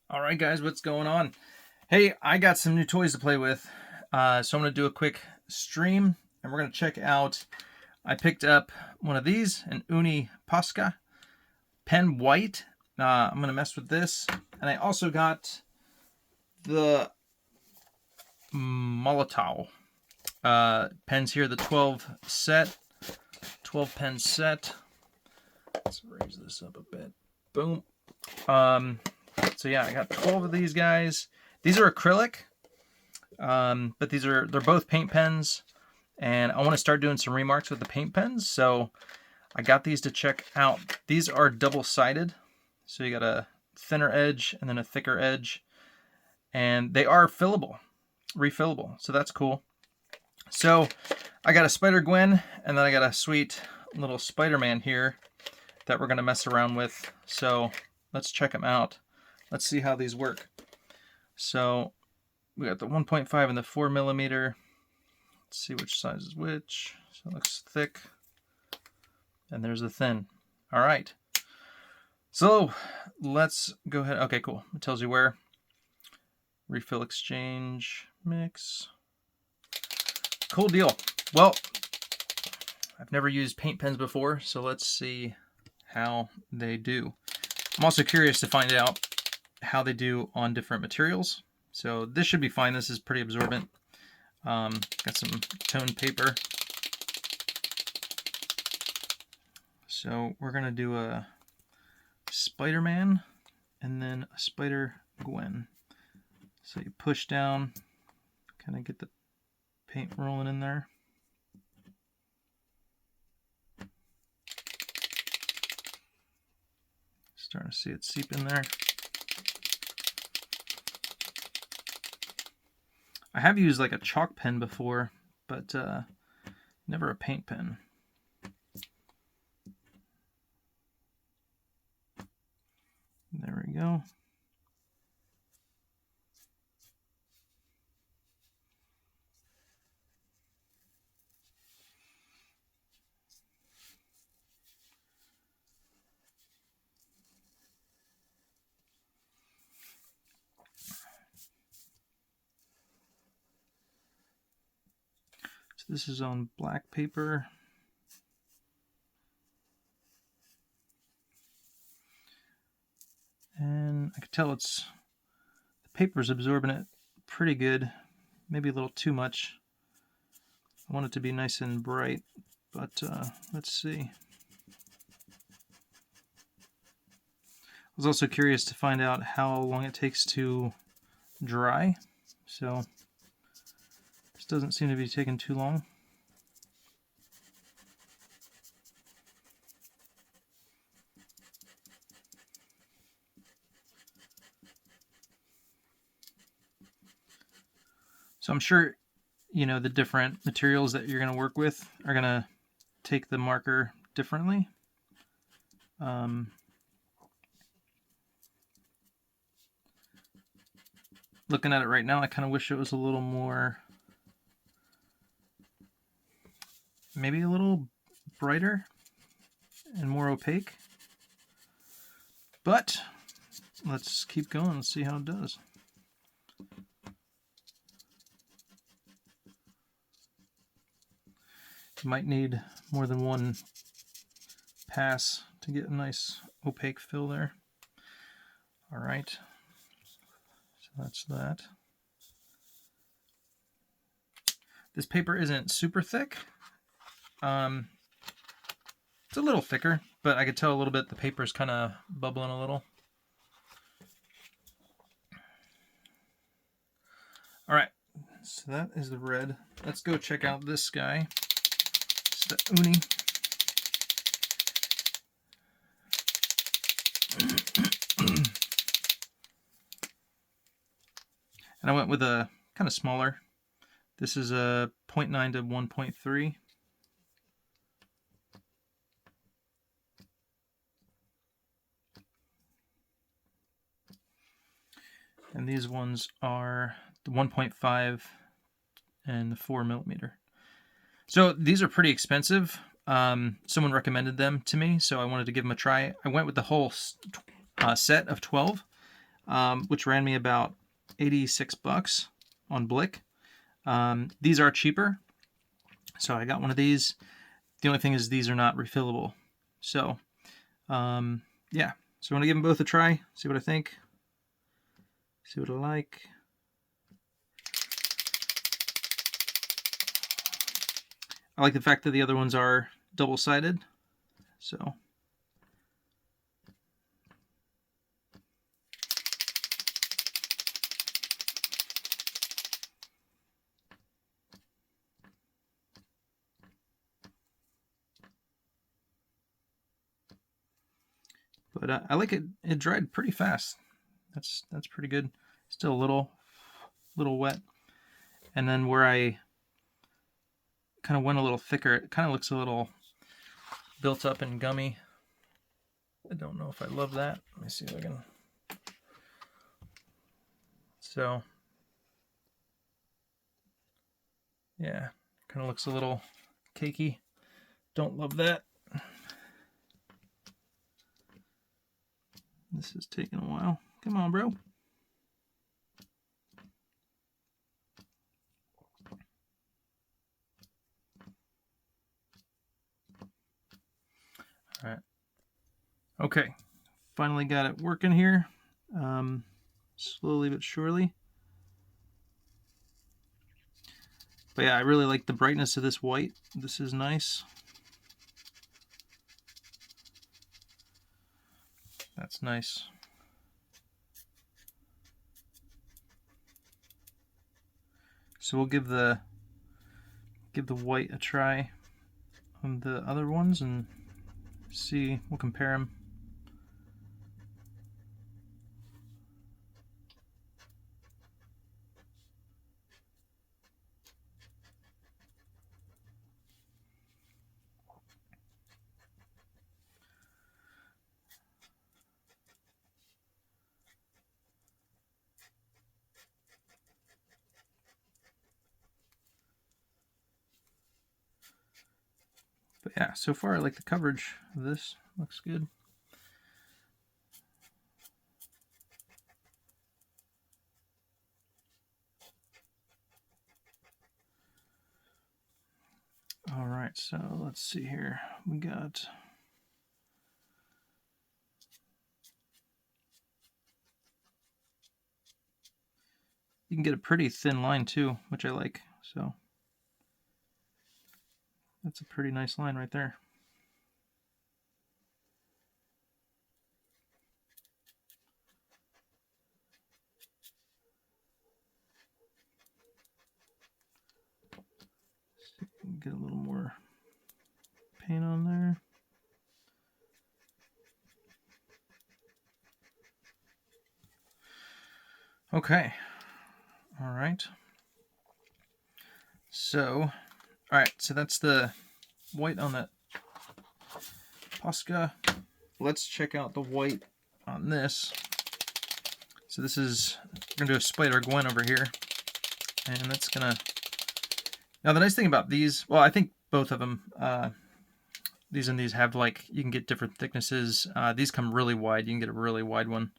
All right, guys, what's going on? Hey, I got some new toys to play with. So I'm going to do a quick stream, and we're going to check out. I picked up one of these, an Uni Posca pen white. I'm going to mess with this. And I also got the Molotow pens here, the 12 pen set. Let's raise this up a bit. Boom. So yeah, I got 12 of these guys. These are acrylic, but they're both paint pens, and I want to start doing some remarks with the paint pens. So I got these to check out. These are double-sided, so you got a thinner edge and then a thicker edge, and they are refillable. So that's cool. So I got a Spider-Gwen, and then I got a sweet little Spider-Man here that we're gonna mess around with. So let's check them out. Let's see how these work. So we got the 1.5 and the 4mm. Let's see which size is which. So it looks thick. And there's the thin. All right. So let's go ahead. Okay, cool. It tells you where. Refill exchange mix. Cool deal. Well, I've never used paint pens before, so let's see how they do. I'm also curious to find out how they do on different materials. So this should be fine. This is pretty absorbent. Got some toned paper. So we're gonna do a Spider-Man and then a Spider-Gwen. So you push down, kind of get the paint rolling in there. Starting to see it seep in there. I have used like a chalk pen before, but never a paint pen. There we go. So this is on black paper. And I can tell the paper's absorbing it pretty good. Maybe a little too much. I want it to be nice and bright, but let's see. I was also curious to find out how long it takes to dry. So this doesn't seem to be taking too long. So I'm sure, you know, the different materials that you're going to work with are going to take the marker differently. Looking at it right now, I kind of wish it was a little more, maybe a little brighter and more opaque. But let's keep going and see how it does. You might need more than one pass to get a nice opaque fill there. All right, so that's that. This paper isn't super thick. It's a little thicker, but I could tell a little bit the paper's kind of bubbling a little. All right, so that is the red. Let's go check out this guy. It's the Uni. And I went with a kind of smaller. This is a 0.9 to 1.3. And these ones are the 1.5 and the 4mm. So these are pretty expensive. Someone recommended them to me, so I wanted to give them a try. I went with the whole set of 12. which ran me about 86 bucks on Blick. These are cheaper, so I got one of these. The only thing is these are not refillable. So, yeah. So I'm going to give them both a try, see what I think, see what I like. I like the fact that the other ones are double-sided, so. But I like it. It dried pretty fast. That's pretty good. Still a little wet. And then where I kind of went a little thicker, it kind of looks a little built up and gummy. I don't know if I love that. Let me see if I can. So, yeah, kind of looks a little cakey. Don't love that. This is taking a while. Come on, bro. All right. Okay. Finally got it working here. Slowly but surely. But yeah, I really like the brightness of this white. This is nice. That's nice. So we'll give the white a try on the other ones and see. We'll compare them. But yeah, so far I like the coverage of this. Looks good. All right, so let's see here. We got you can get a pretty thin line too, which I like. So that's a pretty nice line right there. Get a little more paint on there. Okay. All right. So, all right. So that's the white on the Posca. Let's check out the white on this. So this is, we're gonna do a Spider-Gwen over here, and that's gonna. Now the nice thing about these, well, I think both of them, these and these have like, you can get different thicknesses. These come really wide. You can get a really wide one.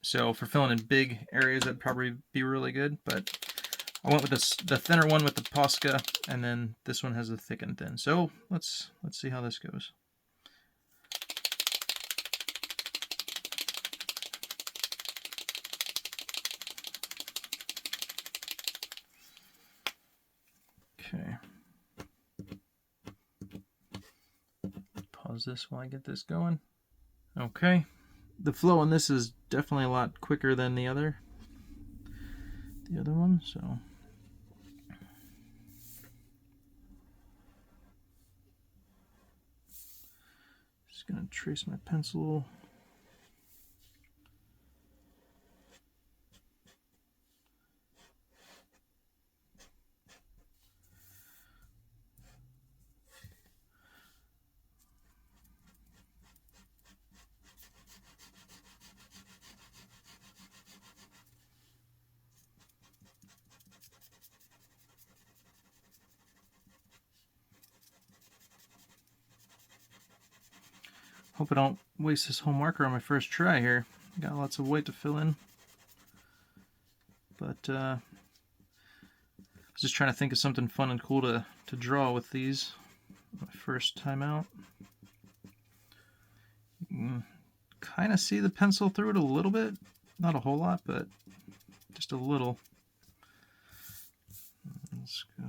So for filling in big areas, that'd probably be really good. But I went with the thinner one with the Posca, and then this one has a thick and thin. So let's see how this goes. Okay. Pause this while I get this going. Okay. The flow on this is definitely a lot quicker than the other one, so just gonna trace my pencil. Hope I don't waste this whole marker on my first try here. Got lots of white to fill in. But I was just trying to think of something fun and cool to draw with these. My first time out. You can kind of see the pencil through it a little bit. Not a whole lot, but just a little. Let's go.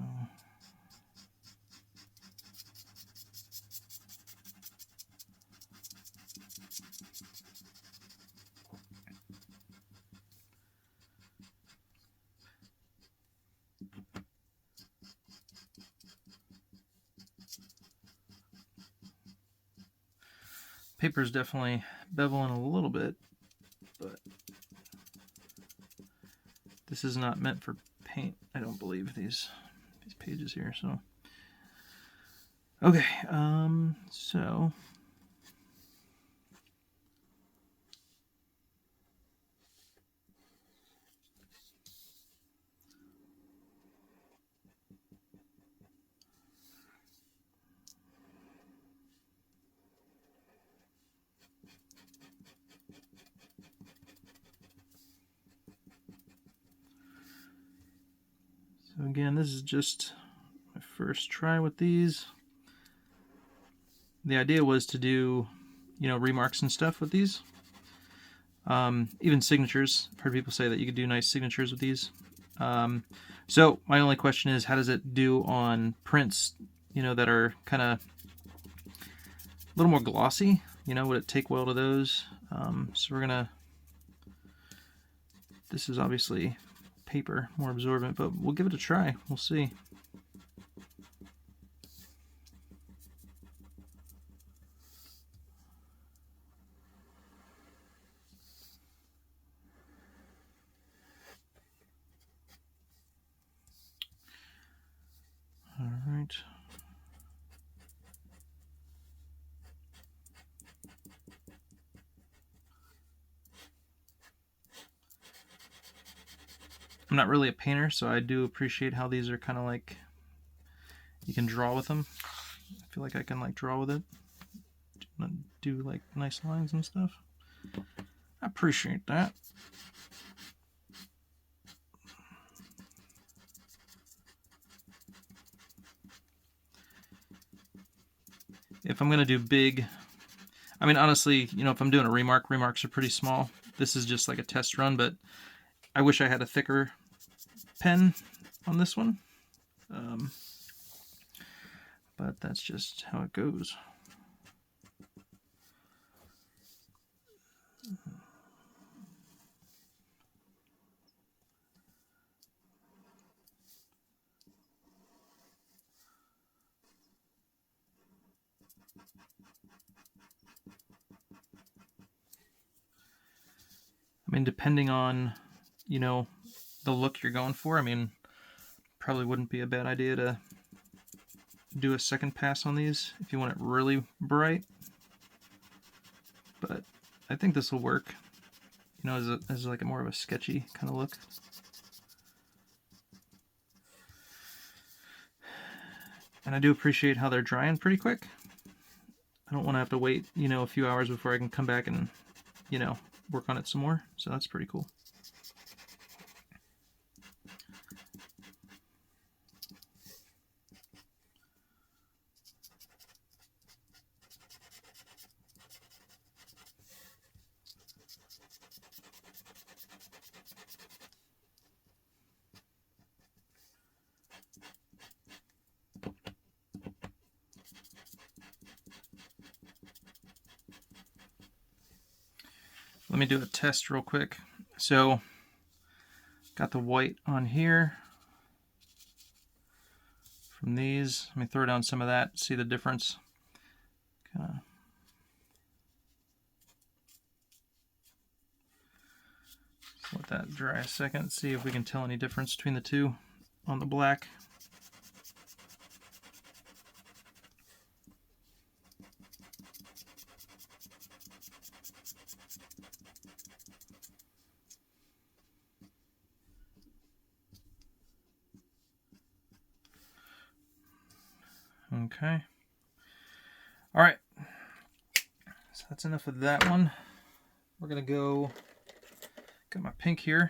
Paper's definitely beveling a little bit, but this is not meant for paint, I don't believe, these pages here. So okay, so again, this is just my first try with these. The idea was to do, you know, remarks and stuff with these. Even signatures. I've heard people say that you could do nice signatures with these. So my only question is, how does it do on prints, you know, that are kind of a little more glossy? You know, would it take well to those? So we're gonna, this is obviously paper, more absorbent, but we'll give it a try. We'll see. All right. I'm not really a painter, so I do appreciate how these are kind of like, you can draw with them. I feel like I can like draw with it. Do like nice lines and stuff. I appreciate that. If I'm gonna do big, I mean, honestly, you know, if I'm doing a remark, remarks are pretty small. This is just like a test run, but I wish I had a thicker pen on this one. But that's just how it goes. I mean, depending on, you know, the look you're going for, I mean, probably wouldn't be a bad idea to do a second pass on these if you want it really bright. But I think this will work, you know, as like a more of a sketchy kind of look. And I do appreciate how they're drying pretty quick. I don't want to have to wait, you know, a few hours before I can come back and, you know, work on it some more. So that's pretty cool. Let me do a test real quick. So, got the white on here from these. Let me throw down some of that, see the difference. Let that dry a second, see if we can tell any difference between the two on the black. Okay. All right. So that's enough of that one. we're gonna go, got my pink here,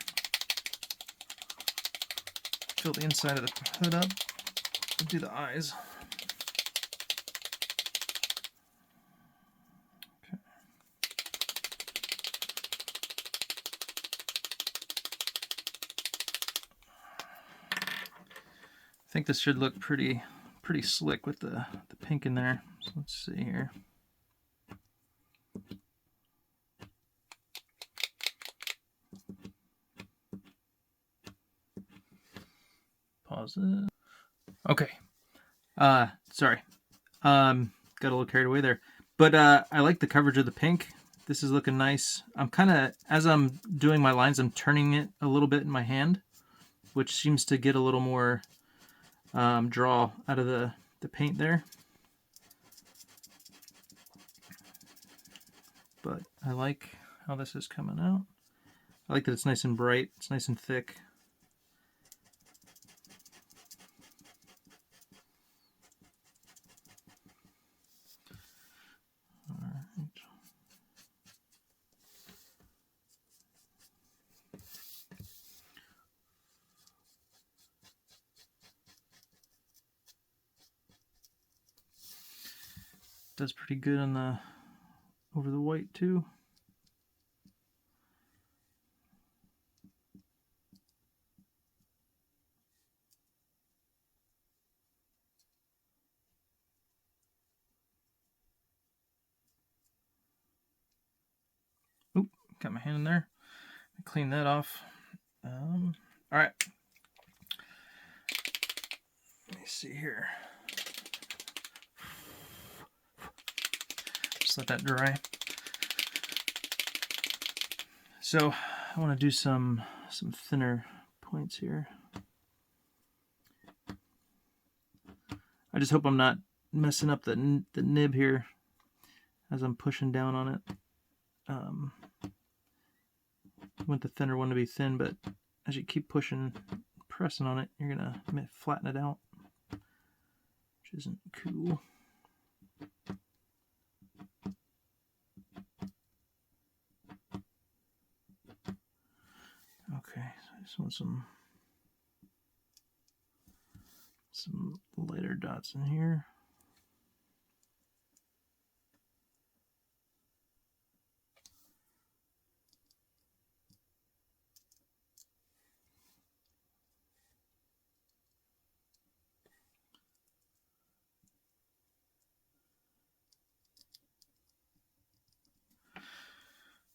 fill the inside of the hood up, and do the eyes. Okay. I think this should look pretty slick with the pink in there. So let's see here. Pause it. Okay. Sorry. Got a little carried away there. But I like the coverage of the pink. This is looking nice. I'm kind of, as I'm doing my lines, I'm turning it a little bit in my hand, which seems to get a little more draw out of the paint there. But I like how this is coming out. I like that it's nice and bright. It's nice and thick. Does pretty good on the over the white too. Oop, got my hand in there. Clean that off. All right. Let me see here. Just let that dry. So I want to do some thinner points here. I just hope I'm not messing up the nib here as I'm pushing down on it. I want the thinner one to be thin, but as you keep pushing, pressing on it, you're gonna flatten it out, which isn't cool. Okay, so I just want some lighter dots in here.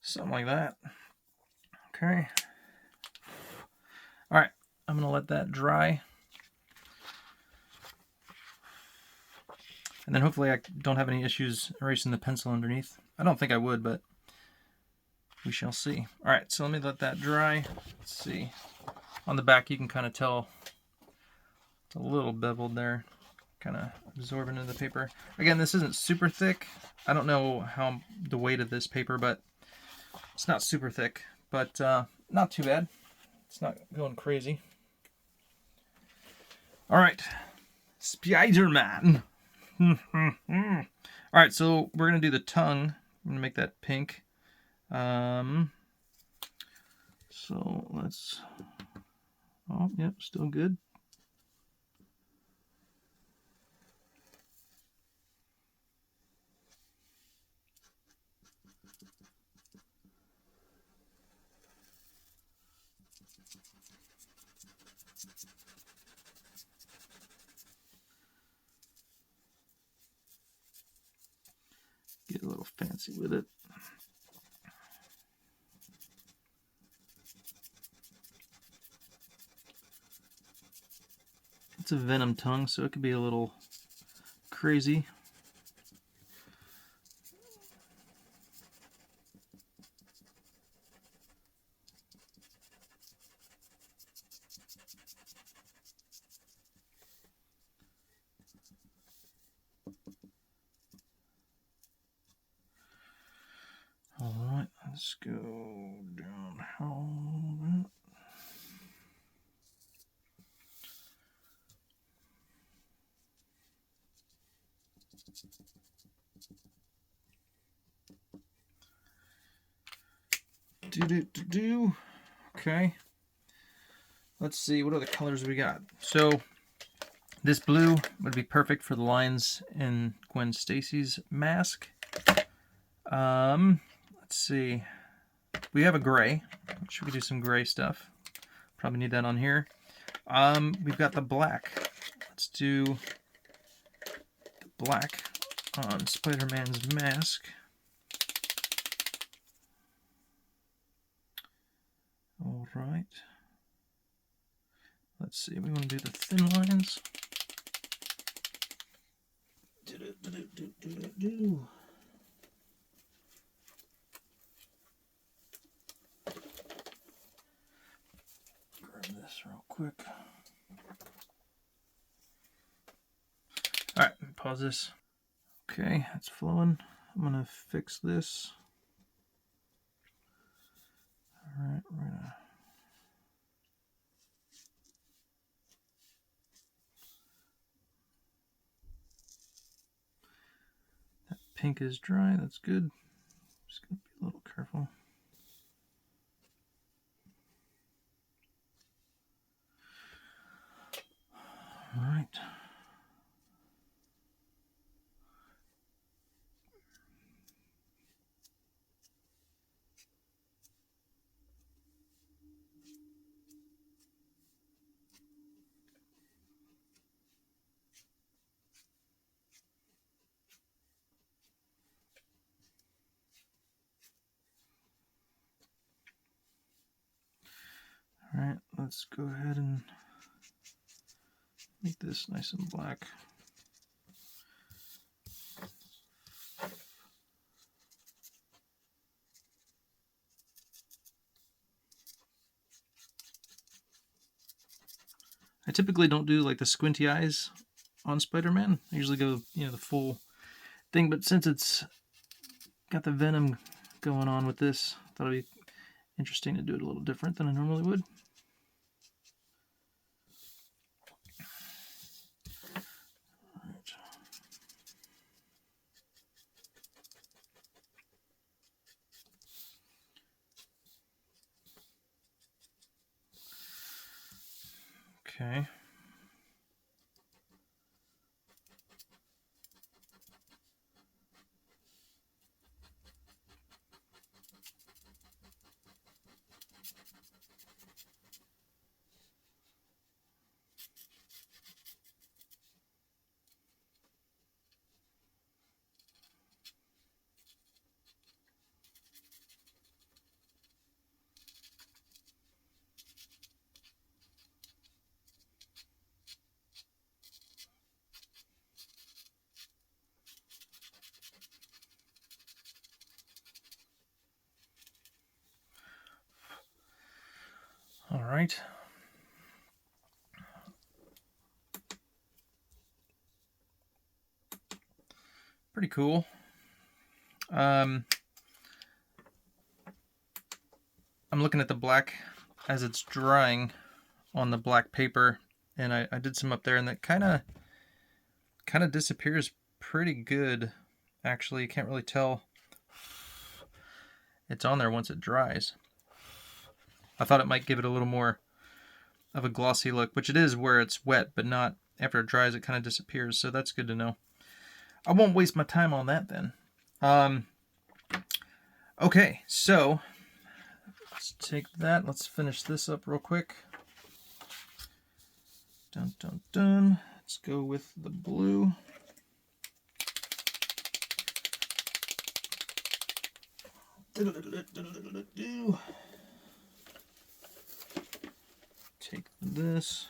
Something like that. Okay. All right, I'm gonna let that dry. And then hopefully I don't have any issues erasing the pencil underneath. I don't think I would, but we shall see. All right, so let me let that dry. Let's see. On the back, you can kind of tell it's a little beveled there, kind of absorbing into the paper. Again, this isn't super thick. I don't know how the weight of this paper, but it's not super thick, but not too bad. It's not going crazy. All right, Spider-Man. All right, so we're gonna do the tongue. I'm gonna make that pink. So let's. Oh, yep, still good. Get a little fancy with it. It's a venom tongue, so it could be a little crazy. All right, let's go down a little bit. Okay. Let's see, what other colors we got? So this blue would be perfect for the lines in Gwen Stacy's mask. Let's see. We have a gray, which we could do some gray stuff. Probably need that on here. We've got the black. Let's do the black on Spider-Man's mask. All right. Let's see, we want to do the thin lines. Grab this real quick. All right, pause this. Okay, it's flowing. I'm gonna fix this. All right, we're gonna. That pink is dry. That's good. Just gonna be a little careful. All right. All right, let's go ahead and make this nice and black. I typically don't do like the squinty eyes on Spider-Man. I usually go, the full thing, but since it's got the Venom going on with this, I thought it'd be interesting to do it a little different than I normally would. Right. Okay. All right. Pretty cool. I'm looking at the black as it's drying on the black paper, and I did some up there, and that kind of disappears pretty good. Actually, you can't really tell it's on there once it dries. I thought it might give it a little more of a glossy look, which it is where it's wet, but not after it dries. It kind of disappears, so that's good to know. I won't waste my time on that then. Okay, so let's take that. Let's finish this up real quick. Dun, dun, dun. Let's go with the blue. Take this.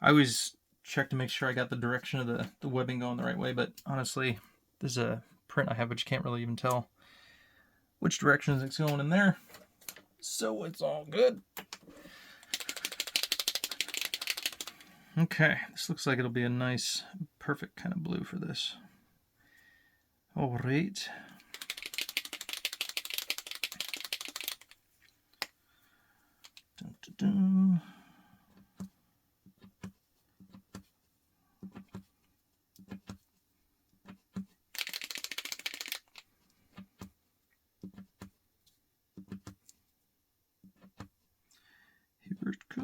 I always check to make sure I got the direction of the webbing going the right way, but honestly, there's a print I have which you can't really even tell which direction it's going in there. So it's all good. Okay, this looks like it'll be a nice, perfect kind of blue for this. All right. Dun, dun, dun.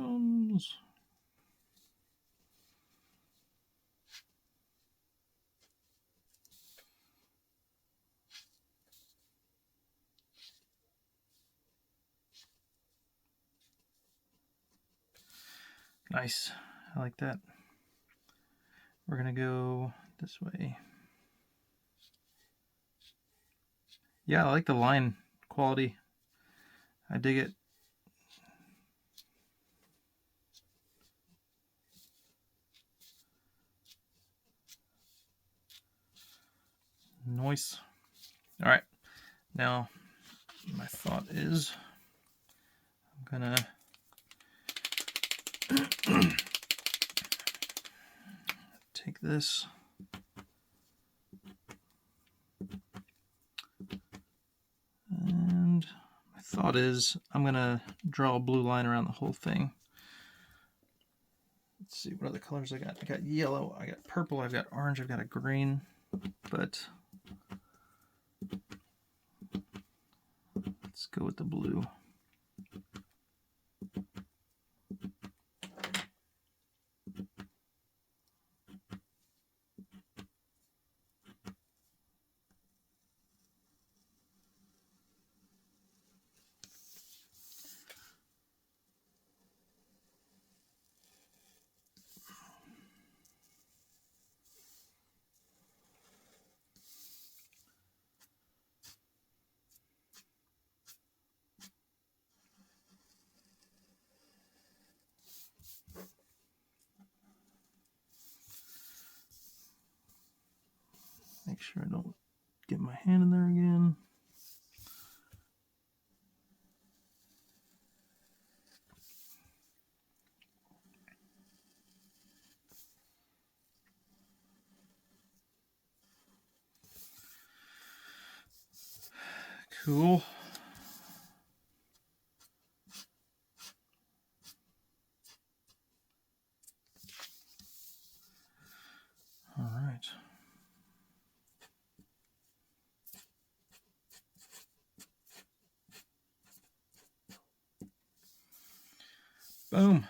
comes. Nice. I like that. We're going to go this way. Yeah, I like the line quality. I dig it. Nice. All right. Now, my thought is I'm going to take this. And my thought is I'm going to draw a blue line around the whole thing. Let's see what other colors I got. I got yellow, I got purple, I've got orange, I've got a green, but let's go with the blue. Make sure I don't get my hand in there again. Cool. All right. Boom.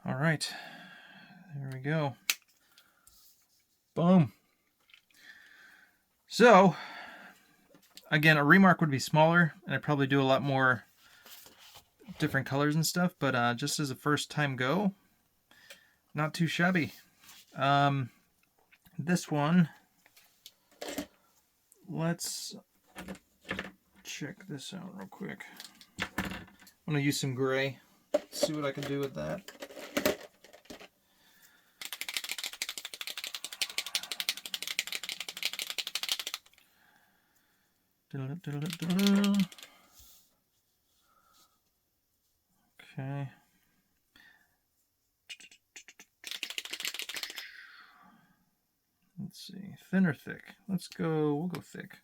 All right, there we go. Boom. So, again, a remark would be smaller, and I'd probably do a lot more different colors and stuff, but just as a first time go, not too shabby. This one, let's check this out real quick. I'm going to use some gray, see what I can do with that. Okay. Let's see, thin or thick? We'll go thick.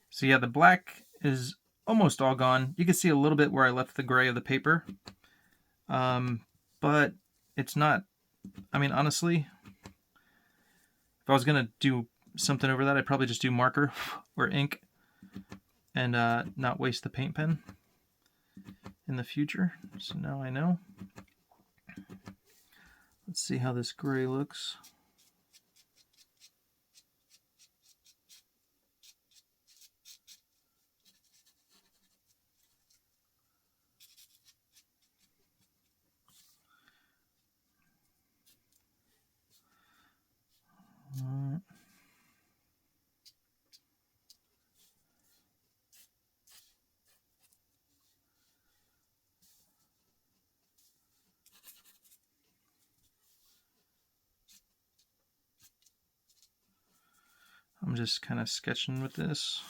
So yeah, the black is almost all gone. You can see a little bit where I left the gray of the paper. But it's not, I mean, honestly, if I was going to do something over that, I'd probably just do marker or ink and not waste the paint pen in the future. So now I know. Let's see how this gray looks. I'm just kind of sketching with this.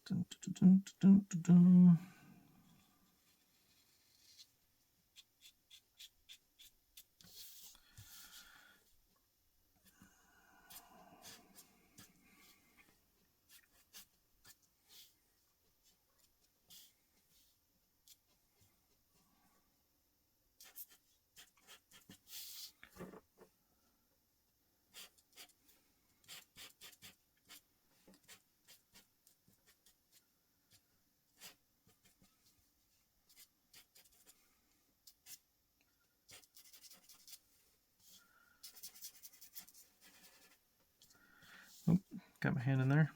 Dun, dun, dun, dun, dun, dun. Oh, got my hand in there.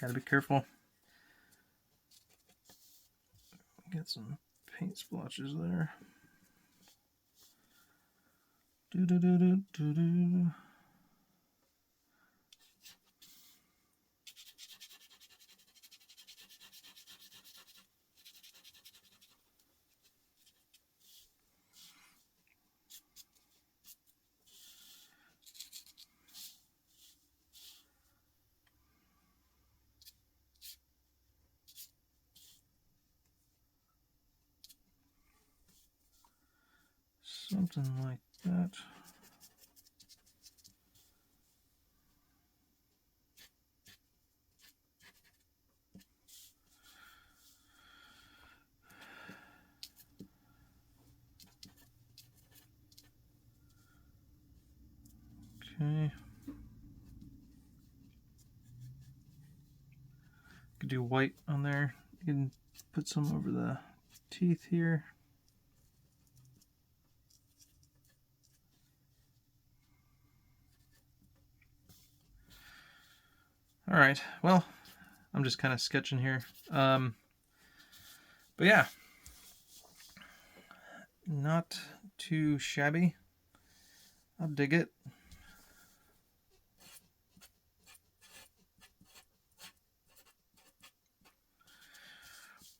Gotta be careful. Get some paint splotches there. Do do do do do do. Something like that. Okay. Could do white on there. You can put some over the teeth here. All right, well, I'm just kind of sketching here. But yeah, not too shabby. I'll dig it.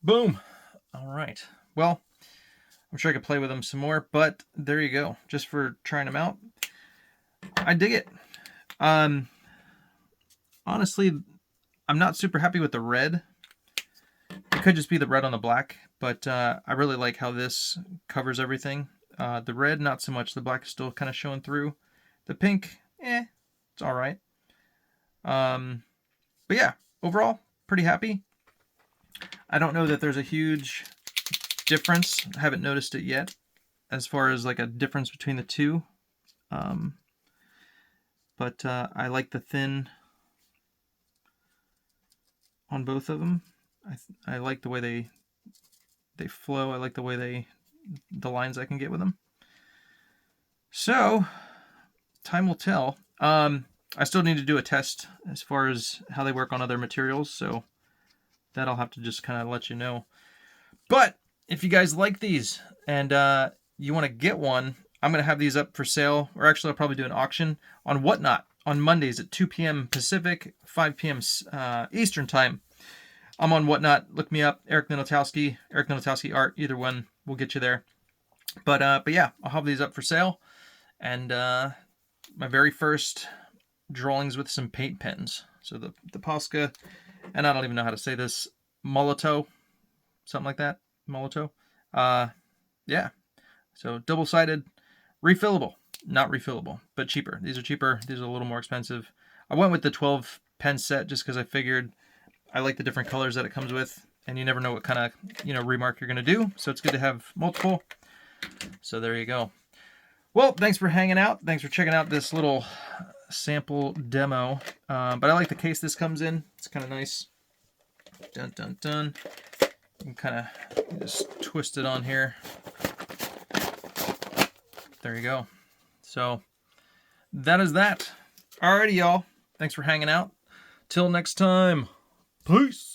Boom. All right. Well, I'm sure I could play with them some more, but there you go. Just for trying them out. I dig it. Honestly, I'm not super happy with the red. It could just be the red on the black, but I really like how this covers everything. The red, not so much. The black is still kind of showing through. The pink, it's all right. But yeah, overall, pretty happy. I don't know that there's a huge difference. I haven't noticed it yet as far as like a difference between the two. But I like the thin on both of them. I like the way they flow. I like the way the lines I can get with them. So time will tell. I still need to do a test as far as how they work on other materials, so that I'll have to just kind of let you know. But if you guys like these and you want to get one, I'm going to have these up for sale, or actually I'll probably do an auction on Whatnot on Mondays at 2 p.m. Pacific, 5 p.m. Eastern time. I'm on Whatnot. Look me up, Eric Nilotowski Art. Either one will get you there. But yeah, I'll have these up for sale. And my very first drawings with some paint pens. So the Posca, and I don't even know how to say this, Molotow, something like that, Molotow. Yeah, so double-sided, refillable, not refillable, but cheaper. These are cheaper. These are a little more expensive. I went with the 12 pen set just because I figured I like the different colors that it comes with, and you never know what kind of remark you're going to do. So it's good to have multiple. So there you go. Well, thanks for hanging out. Thanks for checking out this little sample demo. But I like the case this comes in. It's kind of nice. Dun, dun, dun. You can kind of just twist it on here. There you go. So that is that. Alrighty, y'all. Thanks for hanging out. Till next time. Peace.